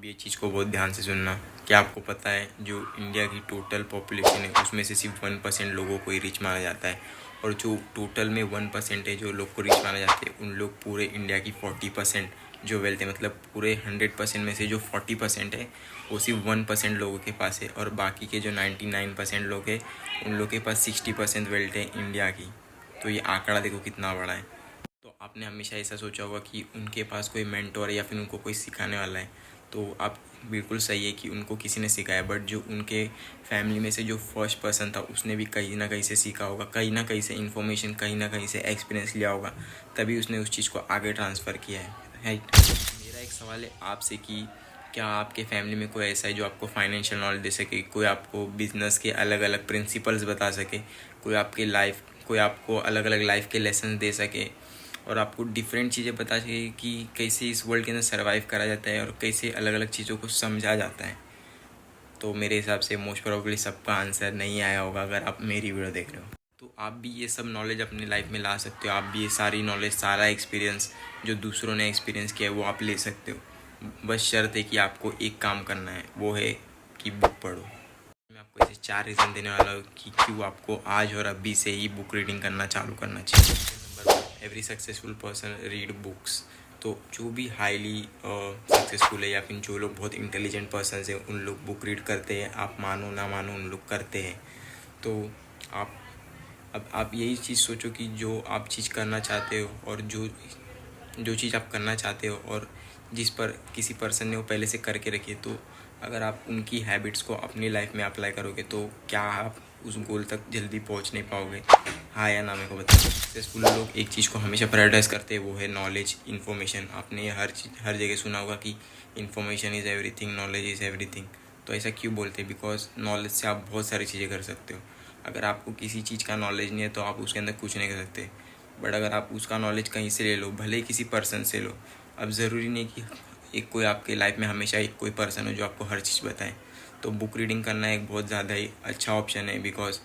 ये चीज़ को बहुत ध्यान से सुनना। क्या आपको पता है जो इंडिया की टोटल पॉपुलेशन है उसमें से सिर्फ 1% लोगों को ही रिच माना जाता है, और जो टोटल में 1% है जो लोग को रिच माना जाते हैं उन लोग पूरे इंडिया की 40% जो वेल्थ है, मतलब पूरे 100% में से जो 40% है वो सिर्फ 1% लोगों के पास है, और बाकी के जो 99% लोग हैं उन लोग के पास 60% वेल्थ है इंडिया की। तो ये आंकड़ा देखो कितना बड़ा है। तो आपने हमेशा ऐसा सोचा होगा कि उनके पास कोई मेंटोर या फिर उनको कोई सिखाने वाला है, तो आप बिल्कुल सही है कि उनको किसी ने सिखाया, बट जो उनके फैमिली में से जो फर्स्ट पर्सन था उसने भी कहीं ना कहीं से सीखा होगा, कहीं ना कहीं से इन्फॉर्मेशन, कहीं ना कहीं से एक्सपीरियंस लिया होगा, तभी उसने उस चीज़ को आगे ट्रांसफ़र किया है, राइट। मेरा एक सवाल है आपसे कि क्या आपके फैमिली में कोई ऐसा है जो आपको फाइनेंशियल नॉलेज दे सके, कोई आपको बिजनेस के अलग अलग प्रिंसिपल्स बता सके, कोई आपको अलग अलग लाइफ के लेसन दे सके, और आपको डिफरेंट चीज़ें बता सके कि कैसे इस वर्ल्ड के अंदर सर्वाइव करा जाता है और कैसे अलग अलग चीज़ों को समझा जाता है? तो मेरे हिसाब से मोस्ट प्रोबेबली सबका आंसर नहीं आया होगा अगर आप मेरी वीडियो देख रहे हो। तो आप भी ये सब नॉलेज अपनी लाइफ में ला सकते हो। आप भी ये सारी नॉलेज, सारा एक्सपीरियंस जो दूसरों ने एक्सपीरियंस किया है वो आप ले सकते हो। बस शर्त है कि आपको एक काम करना है, वो है कि बुक पढ़ो। मैं आपको ऐसे 4 रीज़न देने वाला हूँ कि क्यों आपको आज और अभी से ही बुक रीडिंग करना चालू करना चाहिए। Number 1, every successful person read books. तो जो भी हाईली सक्सेसफुल है या फिर जो लोग बहुत इंटेलिजेंट पर्सन हैं उन लोग बुक रीड करते हैं। आप मानो ना मानो उन लोग करते हैं। तो आप अब आप यही चीज़ सोचो कि जो आप चीज़ करना चाहते हो और जो जो चीज़ आप करना चाहते हो और जिस पर किसी पर्सन ने वो पहले से करके रखी है, तो अगर आप उनकी हैबिट्स को अपनी लाइफ में अप्लाई करोगे तो क्या आप उस गोल तक जल्दी पहुंच नहीं पाओगे? हाँ या ना मेरे को बताओ। सक्सेसफुल लोग एक चीज़ को हमेशा प्रायोरिटाइज करते हैं, वो है नॉलेज, इन्फॉर्मेशन। आपने हर जगह सुना होगा कि information is everything, knowledge is everything. तो ऐसा क्यों बोलते हैं? बिकॉज नॉलेज से आप बहुत सारी चीज़ें कर सकते हो। अगर आपको किसी चीज़ का नॉलेज नहीं है तो आप उसके अंदर कुछ नहीं कर सकते, बट अगर आप उसका नॉलेज कहीं से ले लो, भले ही किसी पर्सन से लो। अब ज़रूरी नहीं कि एक कोई आपके लाइफ में हमेशा एक कोई पर्सन हो जो आपको हर चीज़ बताए। तो बुक रीडिंग करना एक बहुत ज़्यादा ही अच्छा ऑप्शन है, बिकॉज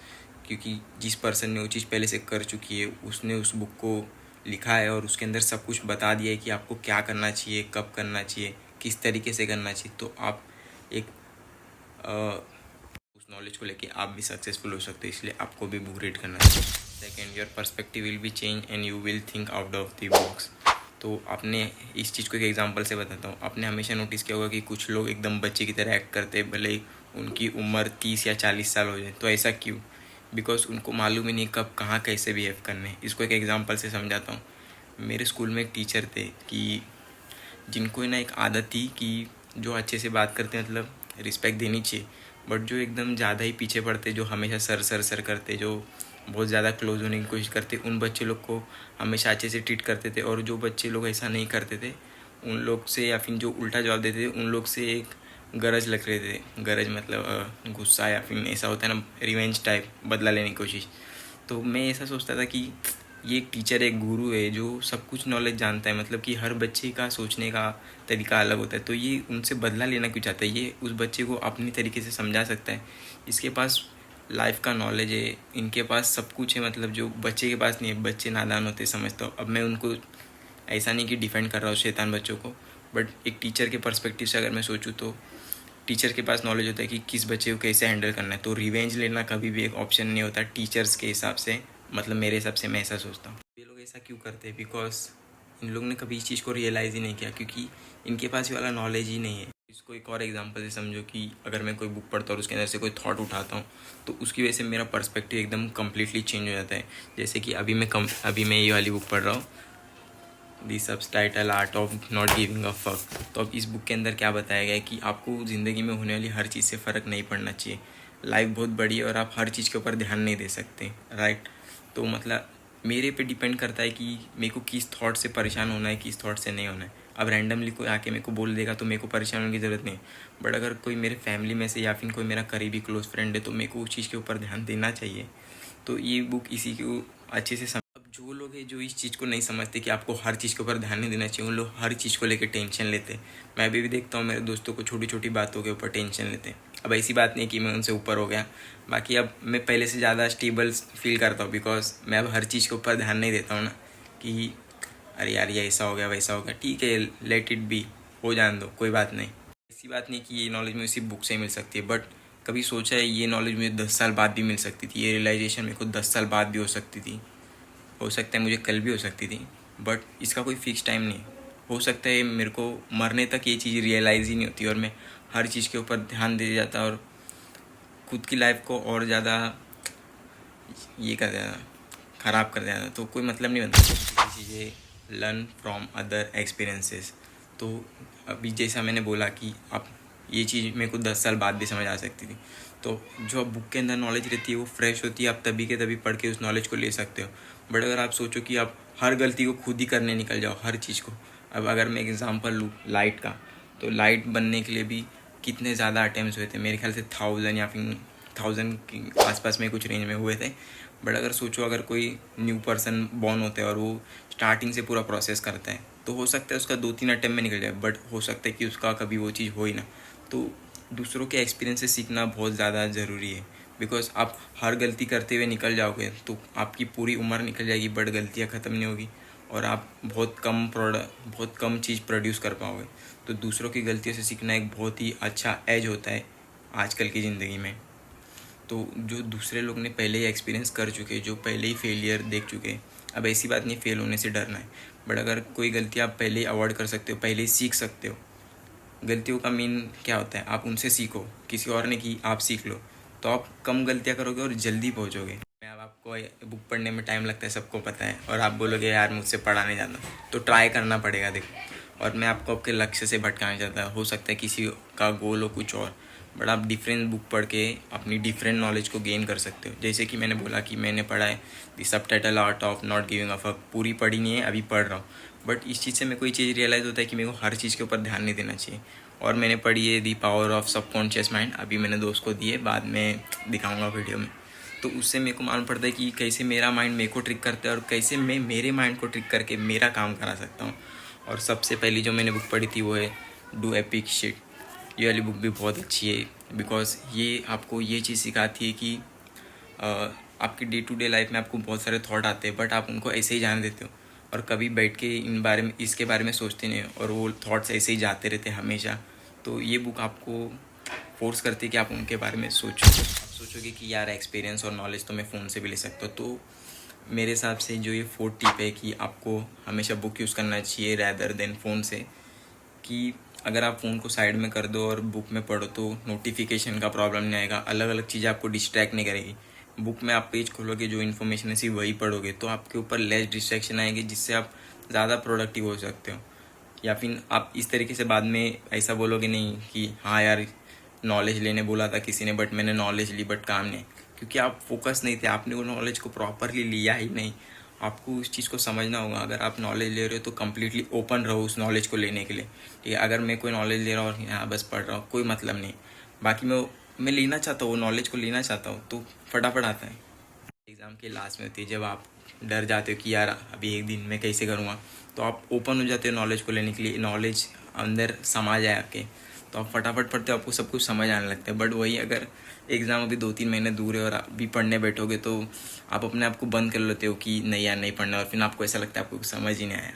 क्योंकि जिस पर्सन ने वो चीज़ पहले से कर चुकी है उसने उस बुक को लिखा है और उसके अंदर सब कुछ बता दिया है कि आपको क्या करना चाहिए, कब करना चाहिए, किस तरीके से करना चाहिए। तो आप एक उस नॉलेज को लेके आप भी सक्सेसफुल हो सकते हो, इसलिए आपको भी बुक रीड करना चाहिए। Second, your perspective will be change and you will think out of the box. तो आपने इस चीज़ को एक एग्जांपल से बताता हूँ। आपने हमेशा नोटिस किया होगा कि कुछ लोग एकदम बच्चे की तरह एक्ट करते हैं, भले ही उनकी उम्र 30 या 40 साल हो जाए। तो ऐसा क्यों? बिकॉज उनको मालूम ही नहीं कब कहाँ कैसे बिहेव करने। इसको एक एग्जांपल से समझाता हूँ। मेरे स्कूल में एक टीचर थे कि जिनको ना एक आदत थी कि जो अच्छे से बात करते हैं, मतलब रिस्पेक्ट देनी चाहिए, बट जो एकदम ज़्यादा ही पीछे पड़ते, जो हमेशा सर सर सर करते, जो बहुत ज़्यादा क्लोज होने की कोशिश करते, उन बच्चे लोग को हमेशा अच्छे से ट्रीट करते थे। और जो बच्चे लोग ऐसा नहीं करते थे उन लोग से, या फिर जो उल्टा जवाब देते थे उन लोग से एक गरज लग रहे थे। गरज मतलब गुस्सा, या फिर ऐसा होता है ना, रिवेंज टाइप, बदला लेने की कोशिश। तो मैं ऐसा सोचता था कि ये एक टीचर, एक गुरु है जो सब कुछ नॉलेज जानता है, मतलब कि हर बच्चे का सोचने का तरीका अलग होता है। तो ये उनसे बदला लेना क्यों चाहता है? ये उस बच्चे को अपनी तरीके से समझा सकता है। इसके पास लाइफ का नॉलेज है, इनके पास सब कुछ है, मतलब जो बच्चे के पास नहीं है। बच्चे नादान होते, समझता हूँ। अब मैं उनको ऐसा नहीं कि डिफेंड कर रहा हूँ शैतान बच्चों को, बट एक टीचर के पर्सपेक्टिव से अगर मैं सोचूँ तो टीचर के पास नॉलेज होता है कि किस बच्चे को कैसे हैंडल करना है। तो रिवेंज लेना कभी भी एक ऑप्शन नहीं होता टीचर्स के हिसाब से, मतलब मेरे हिसाब से मैं ऐसा सोचता हूँ। ये लोग ऐसा क्यों करते हैं? बिकॉज इन लोगों ने कभी इस चीज़ को रियलाइज़ ही नहीं किया, क्योंकि इनके पास ये वाला नॉलेज ही नहीं है। इसको एक और एग्जांपल से समझो कि अगर मैं कोई बुक पढ़ता हूँ और उसके अंदर से कोई थॉट उठाता हूँ तो उसकी वजह से मेरा पर्सपेक्टिव एकदम कम्प्लीटली चेंज हो जाता है। जैसे कि अभी मैं ये वाली बुक पढ़ रहा हूँ, the subtitle art of not giving a fuck. तो अब इस बुक के अंदर क्या बताया गया है कि आपको ज़िंदगी में होने वाली हर चीज़ से फ़र्क नहीं पड़ना चाहिए। लाइफ बहुत बड़ी है और आप हर चीज़ के ऊपर ध्यान नहीं दे सकते, राइट। तो मतलब मेरे पे डिपेंड करता है कि मेरे को किस थॉट से परेशान होना है, किस थॉट से नहीं होना है। अब रैंडमली कोई आके मेरे को बोल देगा तो मेरे को परेशान होने की ज़रूरत नहीं है, बट अगर कोई मेरे फैमिली में से या फिर कोई मेरा करीबी क्लोज फ्रेंड है तो मेरे को उस चीज़ के ऊपर ध्यान देना चाहिए। तो ये बुक इसी को अच्छे से अब जो लोग हैं जो इस चीज़ को नहीं समझते कि आपको हर चीज़ के ऊपर ध्यान नहीं देना चाहिए, उन लोग हर चीज़ को लेकर टेंशन लेते हैं। मैं भी देखता हूँ मेरे दोस्तों को छोटी छोटी बातों के ऊपर टेंशन लेते हैं। अब ऐसी बात नहीं कि मैं उनसे ऊपर हो गया, बाकी अब मैं पहले से ज़्यादा स्टेबल फील करता हूँ, बिकॉज मैं अब हर चीज़ के ऊपर ध्यान नहीं देता हूँ ना कि अरे यार ये ऐसा हो गया, वैसा हो गया, ठीक है, लेट इट बी, हो जाने दो, कोई बात नहीं। ऐसी बात नहीं कि ये नॉलेज मुझे सिर्फ बुक से ही मिल सकती है, बट कभी सोचा है ये नॉलेज मुझे 10 साल बाद भी मिल सकती थी, ये रियलाइजेशन मेरे को 10 साल बाद भी हो सकती थी, हो सकता है मुझे कल भी हो सकती थी, बट इसका कोई फिक्स टाइम नहीं है। हो सकता है मेरे को मरने तक ये चीज़ रियलाइज़ ही नहीं होती और मैं हर चीज़ के ऊपर ध्यान दे जाता और खुद की लाइफ को और ज़्यादा ये कर देता, ख़राब कर देता, तो कोई मतलब नहीं बनता। चीज़ें लर्न फ्रॉम अदर एक्सपीरियंसेस। तो अभी जैसा मैंने बोला कि आप ये चीज़ मेरे को 10 साल बाद भी समझ आ सकती थी, तो जो अब बुक के अंदर नॉलेज रहती है वो फ्रेश होती है, आप तभी के तभी पढ़ के उस नॉलेज को ले सकते हो। बट अगर आप सोचो कि आप हर गलती को खुद ही करने निकल जाओ, हर चीज़ को, अब अगर मैं एग्जांपल लूँ लाइट का, तो लाइट बनने के लिए भी कितने ज़्यादा अटैम्प्ट हुए थे, मेरे ख्याल से 1000 या फिर 1000 के आसपास में कुछ रेंज में हुए थे। बट अगर सोचो अगर कोई न्यू पर्सन बॉर्न होता है और वो स्टार्टिंग से पूरा प्रोसेस करता है, तो हो सकता है उसका 2-3 अटैम्प्ट में निकल जाए, बट हो सकता है कि उसका कभी वो चीज़ हो ही ना। तो दूसरों के एक्सपीरियंस से सीखना बहुत ज़्यादा ज़रूरी है, बिकॉज आप हर गलती करते हुए निकल जाओगे तो आपकी पूरी उम्र निकल जाएगी, बट गलतियाँ ख़त्म नहीं होगी और आप बहुत कम चीज़ प्रोड्यूस कर पाओगे। तो दूसरों की गलतियों से सीखना एक बहुत ही अच्छा एज होता है आजकल की ज़िंदगी में। तो जो दूसरे लोग ने पहले ही एक्सपीरियंस कर चुके, जो पहले ही फेलियर देख चुके, अब ऐसी बात नहीं फेल होने से डरना है, बट अगर कोई गलती आप पहले ही अवॉइड कर सकते हो, पहले ही सीख सकते हो। गलतियों का मीन क्या होता है, आप उनसे सीखो, किसी और ने की आप सीख लो, तो आप कम गलतियाँ करोगे और जल्दी पहुँचोगे। अब आपको बुक पढ़ने में टाइम लगता है, सबको पता है, और आप बोलोगे यार मुझसे पढ़ा नहीं जाता, तो ट्राई करना पड़ेगा। देखो, और मैं आपको आपके लक्ष्य से भटकाना चाहता, हो सकता है किसी का गोल हो कुछ और, बट आप डिफरेंट बुक पढ़ के अपनी डिफरेंट नॉलेज को गेन कर सकते हो। जैसे कि मैंने बोला कि मैंने पढ़ा है the subtitle art of not giving a fuck, पूरी पढ़ी नहीं है, अभी पढ़ रहा हूँ, बट इस चीज़ से मेरे को ये चीज़ रियलाइज़ होता है कि मेरे को हर चीज़ के ऊपर ध्यान नहीं देना चाहिए। और मैंने पढ़ी है the power of subconscious mind, अभी मैंने दोस्त को दी है, बाद में दिखाऊंगा वीडियो में। तो उससे मेरे को मालूम पड़ता है कि कैसे मेरा माइंड मेरे को ट्रिक करता है और कैसे मैं मेरे माइंड को ट्रिक करके मेरा काम करा सकता हूँ। और सबसे पहली जो मैंने बुक पढ़ी थी वो है डू एपिक शिट। ये वाली बुक भी बहुत अच्छी है, बिकॉज ये आपको ये चीज़ सिखाती है कि आपकी डे टू डे लाइफ में आपको बहुत सारे थॉट आते हैं, बट आप उनको ऐसे ही जाने देते हो और कभी बैठ के इसके बारे में सोचते नहीं हो, और वो थॉट्स ऐसे ही जाते रहते हैं हमेशा। तो ये बुक आपको फोर्स करती है कि आप उनके बारे में सोचो। आप सोचोगे कि यार एक्सपीरियंस और नॉलेज तो मैं फ़ोन से भी ले सकता हूँ। तो मेरे हिसाब से जो ये 4th टिप है कि आपको हमेशा बुक यूज़ करना चाहिए रैदर देन फ़ोन से, कि अगर आप फ़ोन को साइड में कर दो और बुक में पढ़ो तो नोटिफिकेशन का प्रॉब्लम नहीं आएगा, अलग अलग चीज़ें आपको डिस्ट्रैक्ट नहीं करेगी। बुक में आप पेज खोलोगे, जो इन्फॉर्मेशन है सिर्फ वही पढ़ोगे, तो आपके ऊपर लेस डिस्ट्रैक्शन आएगी, जिससे आप ज़्यादा प्रोडक्टिव हो सकते हो। या फिर आप इस तरीके से बाद में ऐसा बोलोगे नहीं कि हाँ यार नॉलेज लेने बोला था किसी ने बट मैंने नॉलेज ली बट काम नहीं, क्योंकि आप फोकस नहीं थे, आपने वो नॉलेज को प्रॉपरली लिया ही नहीं। आपको उस चीज़ को समझना होगा। अगर आप नॉलेज ले रहे हो तो कम्प्लीटली ओपन रहो उस नॉलेज को लेने के लिए, ठीक है। अगर मैं कोई नॉलेज ले रहा हूँ और यहाँ बस पढ़ रहा हूँ, कोई मतलब नहीं, बाकी मैं लेना चाहता हूँ, वो नॉलेज को लेना चाहता हूँ, तो फटाफट आता है। एग्ज़ाम के लास्ट में होती है, जब आप डर जाते हो कि यार अभी एक दिन में कैसे करूँगा, तो आप ओपन हो जाते हो नॉलेज को लेने के लिए, नॉलेज अंदर समा जाए आपके, तो आप फटाफट पढ़ते हो, आपको सब कुछ समझ आने लगता है। बट वही अगर एग्ज़ाम अभी 2-3 महीने दूर है और अभी पढ़ने बैठोगे तो आप अपने आप को बंद कर लेते हो कि नहीं यार नहीं पढ़ना, और फिर आपको ऐसा लगता है आपको कुछ समझ ही नहीं आया।